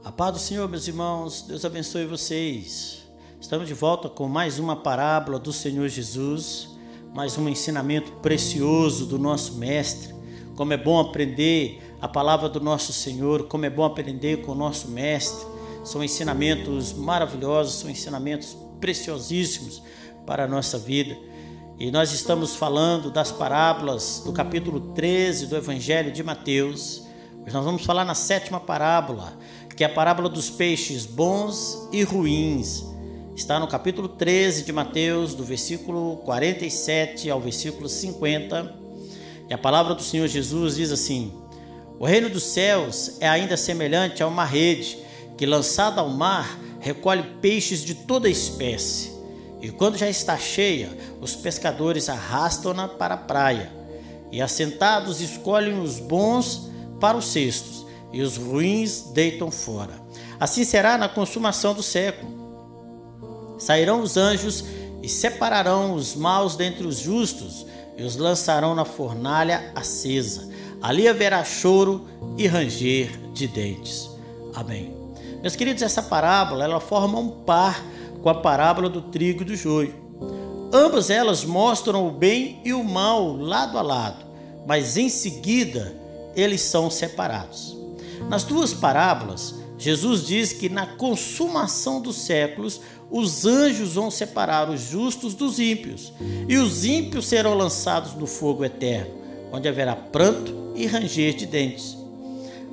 A paz do Senhor, meus irmãos, Deus abençoe vocês. Estamos de volta com mais uma parábola do Senhor Jesus, mais um ensinamento precioso do nosso Mestre. Como é bom aprender a palavra do nosso Senhor, como é bom aprender com o nosso Mestre. São ensinamentos maravilhosos, são ensinamentos preciosíssimos para a nossa vida. E nós estamos falando das parábolas do capítulo 13 do Evangelho de Mateus. Hoje nós vamos falar na sétima parábola, que é a parábola dos peixes bons e ruins. Está no capítulo 13 de Mateus, do versículo 47 ao versículo 50. E a palavra do Senhor Jesus diz assim: o reino dos céus é ainda semelhante a uma rede que, lançada ao mar, recolhe peixes de toda espécie. E quando já está cheia, os pescadores arrastam-na para a praia. E assentados escolhem os bons para os cestos, e os ruins deitam fora. Assim será na consumação do século. Sairão os anjos e separarão os maus dentre os justos, e os lançarão na fornalha acesa. Ali haverá choro e ranger de dentes. Amém. Meus queridos, essa parábola ela forma um par com a parábola do trigo e do joio. Ambas elas mostram o bem e o mal lado a lado, mas em seguida eles são separados. Nas duas parábolas, Jesus diz que na consumação dos séculos, os anjos vão separar os justos dos ímpios, e os ímpios serão lançados no fogo eterno, onde haverá pranto e ranger de dentes.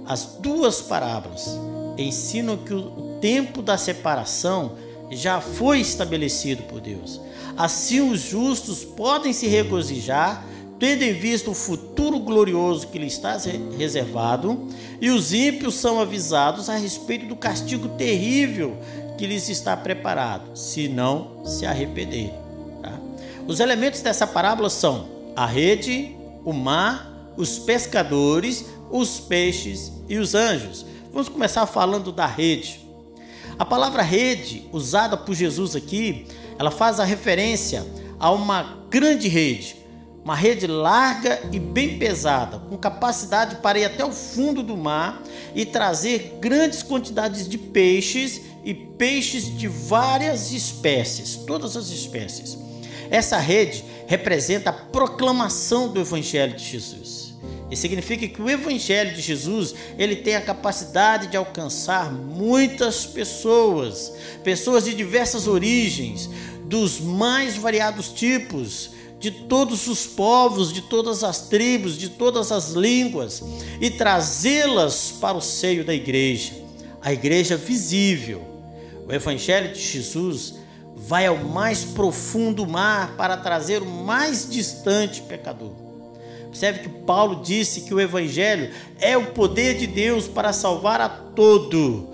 As duas parábolas ensinam que o tempo da separação já foi estabelecido por Deus. Assim, os justos podem se regozijar, tendo em vista o futuro glorioso que lhe está reservado, e os ímpios são avisados a respeito do castigo terrível que lhes está preparado, se não se arrependerem. Tá? Os elementos dessa parábola são a rede, o mar, os pescadores, os peixes e os anjos. Vamos começar falando da rede. A palavra rede, usada por Jesus aqui, ela faz a referência a uma grande rede, uma rede larga e bem pesada, com capacidade para ir até o fundo do mar e trazer grandes quantidades de peixes e peixes de várias espécies, todas as espécies. Essa rede representa a proclamação do Evangelho de Jesus. Isso significa que o Evangelho de Jesus ele tem a capacidade de alcançar muitas pessoas, pessoas de diversas origens, dos mais variados tipos, de todos os povos, de todas as tribos, de todas as línguas, e trazê-las para o seio da igreja, a igreja visível. O Evangelho de Jesus vai ao mais profundo mar para trazer o mais distante pecador. Observe que Paulo disse que o Evangelho é o poder de Deus para salvar a todo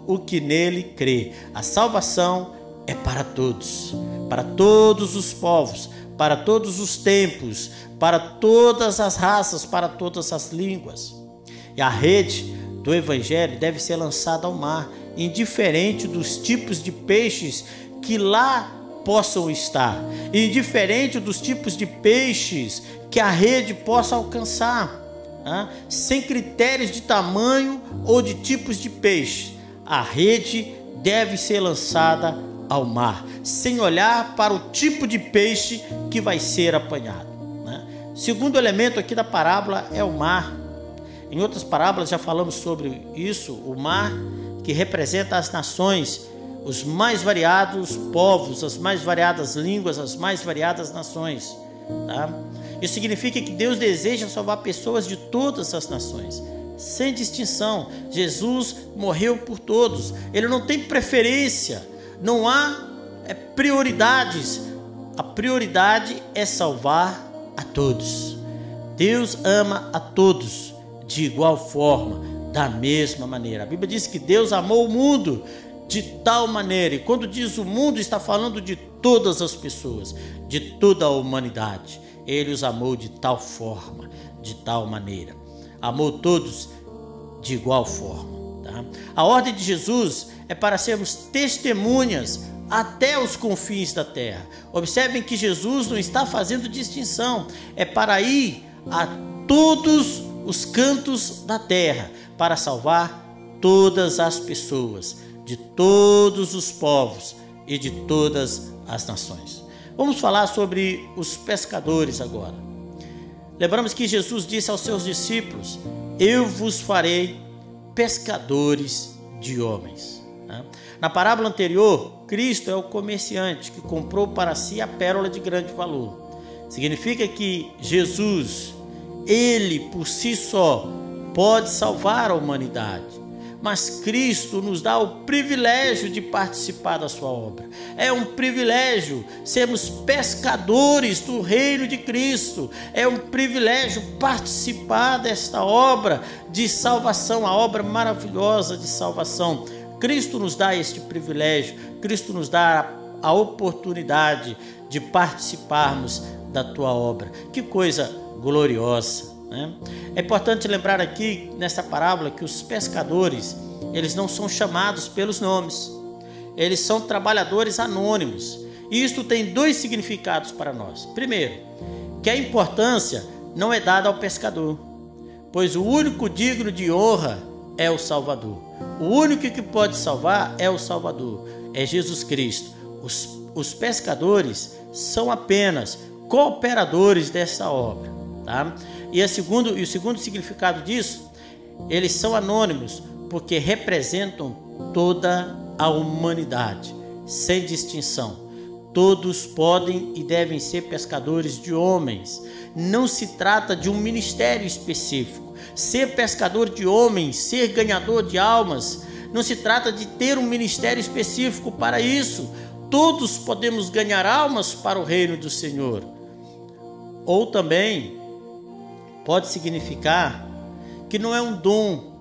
o que nele crê. A salvação é para todos os povos, para todos os tempos, para todas as raças, para todas as línguas. E a rede do Evangelho deve ser lançada ao mar, indiferente dos tipos de peixes que lá possam estar, indiferente dos tipos de peixes que a rede possa alcançar, sem critérios de tamanho ou de tipos de peixe. A rede deve ser lançada ao mar, sem olhar para o tipo de peixe que vai ser apanhado. Segundo elemento aqui da parábola é o mar. Em outras parábolas já falamos sobre isso, o mar que representa as nações, os mais variados povos, as mais variadas línguas, as mais variadas nações. Tá? Isso significa que Deus deseja salvar pessoas de todas as nações, sem distinção. Jesus morreu por todos, ele não tem preferência, não há prioridades. A prioridade é salvar a todos. Deus ama a todos de igual forma, da mesma maneira. A Bíblia diz que Deus amou o mundo de tal maneira, e quando diz o mundo, está falando de todas as pessoas, de toda a humanidade. Ele os amou de tal forma, de tal maneira. Amou todos de igual forma. Tá? A ordem de Jesus é para sermos testemunhas até os confins da terra. Observem que Jesus não está fazendo distinção, é para ir a todos os cantos da terra, para salvar todas as pessoas, de todos os povos e de todas as nações. Vamos falar sobre os pescadores agora. Lembramos que Jesus disse aos seus discípulos: eu vos farei pescadores de homens. Na parábola anterior, Cristo é o comerciante que comprou para si a pérola de grande valor. Significa que Jesus, ele por si só, pode salvar a humanidade. Mas Cristo nos dá o privilégio de participar da sua obra. É um privilégio sermos pescadores do reino de Cristo. É um privilégio participar desta obra de salvação, a obra maravilhosa de salvação. Cristo nos dá este privilégio, Cristo nos dá a oportunidade de participarmos da tua obra. Que coisa gloriosa! É importante lembrar aqui nessa parábola que os pescadores, eles não são chamados pelos nomes, eles são trabalhadores anônimos, e isto tem dois significados para nós. Primeiro, que a importância não é dada ao pescador, pois o único digno de honra é o Salvador. O único que pode salvar é o Salvador, é Jesus Cristo. Os pescadores são apenas cooperadores dessa obra, tá? E o segundo significado disso, eles são anônimos porque representam toda a humanidade, sem distinção. Todos podem e devem ser pescadores de homens. Não se trata de um ministério específico. Ser pescador de homens, ser ganhador de almas, não se trata de ter um ministério específico para isso. Todos podemos ganhar almas para o reino do Senhor. Ou também pode significar que não é um dom,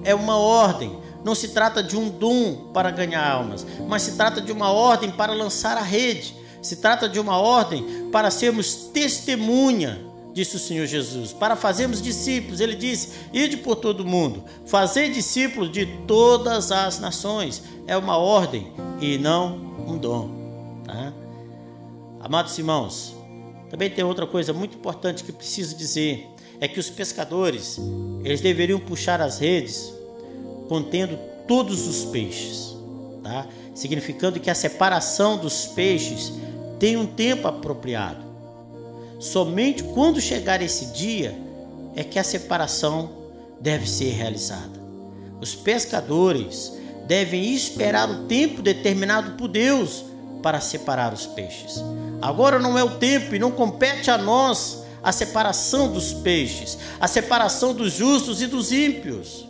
é uma ordem. Não se trata de um dom para ganhar almas, mas se trata de uma ordem para lançar a rede. Se trata de uma ordem para sermos testemunha, disse o Senhor Jesus, para fazermos discípulos. Ele disse: ide por todo o mundo, fazei discípulos de todas as nações. É uma ordem e não um dom, tá? Amados irmãos, também tem outra coisa muito importante que preciso dizer, é que os pescadores, eles deveriam puxar as redes contendo todos os peixes, tá? Significando que a separação dos peixes tem um tempo apropriado. Somente quando chegar esse dia é que a separação deve ser realizada. Os pescadores devem esperar o tempo determinado por Deus para separar os peixes. Agora não é o tempo e não compete a nós a separação dos peixes, a separação dos justos e dos ímpios.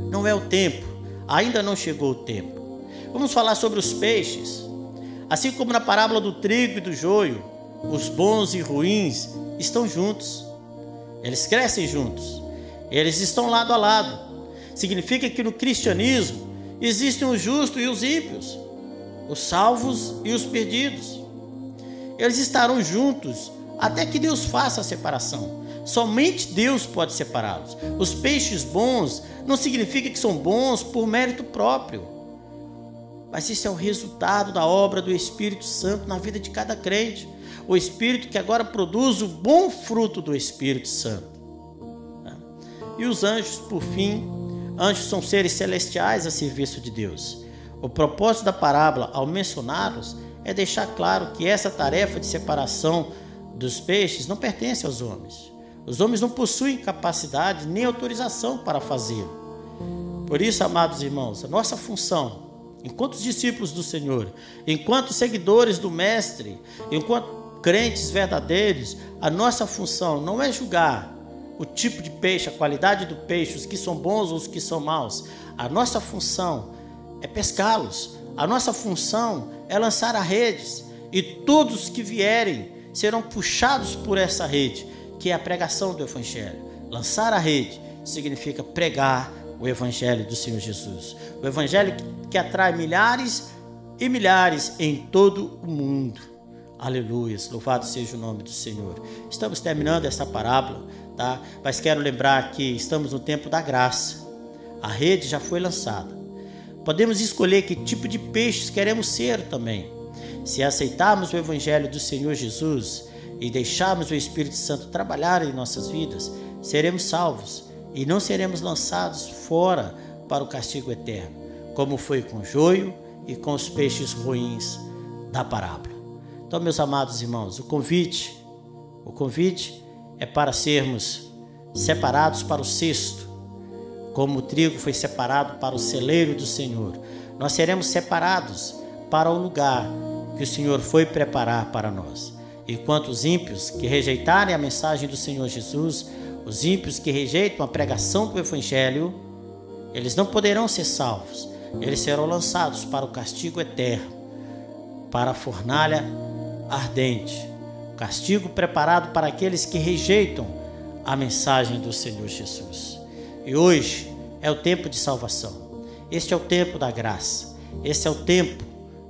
Não é o tempo, ainda não chegou o tempo. Vamos falar sobre os peixes. Assim como na parábola do trigo e do joio, os bons e ruins estão juntos. Eles crescem juntos. Eles estão lado a lado. Significa que no cristianismo existem os justos e os ímpios, os salvos e os perdidos. Eles estarão juntos até que Deus faça a separação. Somente Deus pode separá-los. Os peixes bons não significa que são bons por mérito próprio, mas isso é o resultado da obra do Espírito Santo na vida de cada crente. O Espírito que agora produz o bom fruto do Espírito Santo. E os anjos, por fim, anjos são seres celestiais a serviço de Deus. O propósito da parábola, ao mencioná-los, é deixar claro que essa tarefa de separação dos peixes não pertence aos homens. Os homens não possuem capacidade nem autorização para fazê-lo. Por isso, amados irmãos, a nossa função, enquanto discípulos do Senhor, enquanto seguidores do Mestre, enquanto crentes verdadeiros, a nossa função não é julgar o tipo de peixe, a qualidade do peixe, os que são bons ou os que são maus. A nossa função é pescá-los. A nossa função é lançar as redes, e todos que vierem serão puxados por essa rede, que é a pregação do Evangelho. Lançar a rede significa pregar o Evangelho do Senhor Jesus. O Evangelho que atrai milhares e milhares em todo o mundo. Aleluia, louvado seja o nome do Senhor. Estamos terminando essa parábola, tá? Mas quero lembrar que estamos no tempo da graça. A rede já foi lançada. Podemos escolher que tipo de peixes queremos ser também. Se aceitarmos o Evangelho do Senhor Jesus e deixarmos o Espírito Santo trabalhar em nossas vidas, seremos salvos e não seremos lançados fora para o castigo eterno, como foi com o joio e com os peixes ruins da parábola. Então, meus amados irmãos, o convite é para sermos separados para o cesto, como o trigo foi separado para o celeiro do Senhor. Nós seremos separados para o lugar que o Senhor foi preparar para nós. Enquanto os ímpios que rejeitarem a mensagem do Senhor Jesus, os ímpios que rejeitam a pregação do Evangelho, eles não poderão ser salvos. Eles serão lançados para o castigo eterno, para a fornalha ardente. O castigo preparado para aqueles que rejeitam a mensagem do Senhor Jesus. E hoje é o tempo de salvação. Este é o tempo da graça. Este é o tempo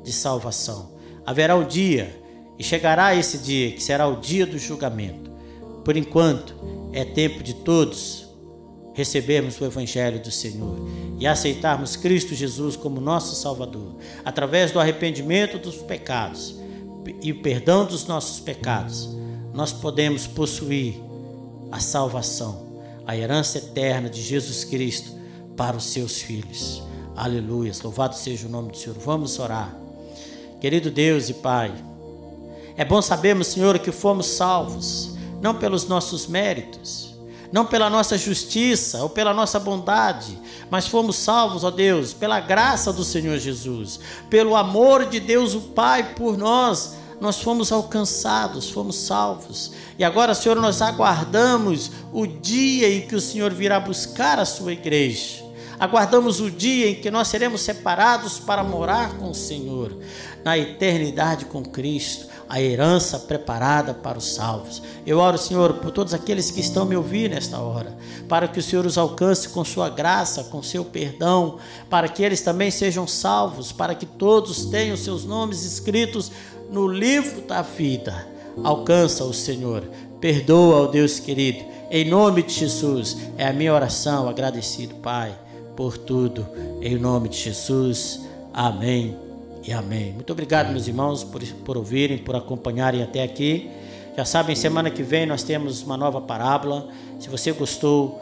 de salvação. Haverá um dia, e chegará esse dia, que será o dia do julgamento. Por enquanto, é tempo de todos recebermos o Evangelho do Senhor e aceitarmos Cristo Jesus como nosso Salvador, através do arrependimento dos pecados e o perdão dos nossos pecados. Nós podemos possuir a salvação, a herança eterna de Jesus Cristo para os seus filhos. Aleluia, louvado seja o nome do Senhor. Vamos orar. Querido Deus e Pai, é bom sabermos, Senhor, que fomos salvos, não pelos nossos méritos, não pela nossa justiça ou pela nossa bondade, mas fomos salvos, ó Deus, pela graça do Senhor Jesus, pelo amor de Deus o Pai por nós. Nós fomos alcançados, fomos salvos. E agora, Senhor, nós aguardamos o dia em que o Senhor virá buscar a sua igreja. Aguardamos o dia em que nós seremos separados para morar com o Senhor, na eternidade com Cristo, a herança preparada para os salvos. Eu oro, Senhor, por todos aqueles que estão me ouvindo nesta hora, para que o Senhor os alcance com sua graça, com seu perdão, para que eles também sejam salvos, para que todos tenham seus nomes escritos no livro da vida. Alcança o Senhor, perdoa, ó Deus querido, em nome de Jesus. É a minha oração, agradecido, Pai, por tudo, em nome de Jesus. Amém e amém. Muito obrigado, meus irmãos, por ouvirem, por acompanharem até aqui. Já sabem, semana que vem nós temos uma nova parábola. Se você gostou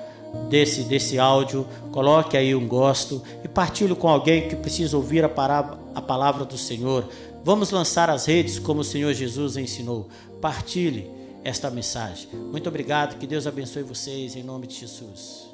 desse áudio, coloque aí um gosto e partilhe com alguém que precisa ouvir a palavra do Senhor. Vamos lançar as redes como o Senhor Jesus ensinou. Partilhe esta mensagem. Muito obrigado, que Deus abençoe vocês em nome de Jesus.